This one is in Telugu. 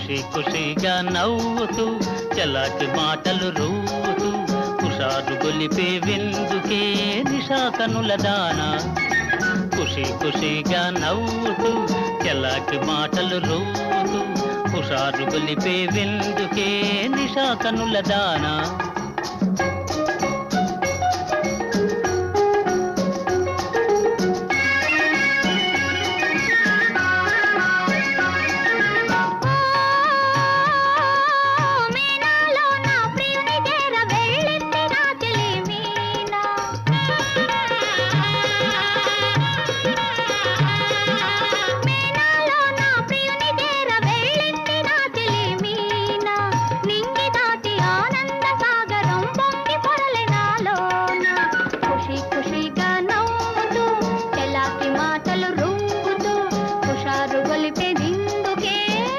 ఖుషి ఖుషిగా నవ్వుతూ చలాకి మాటలు రూతూ హుషారు గొలిపే విందుకే నిశా కనుల దానా. ఖుషి ఖుషిగా నవ్వుతూ చలాకి మాటలు రూతూ హుషారు గొలిపే విందుకే నిశా కనుల దానా.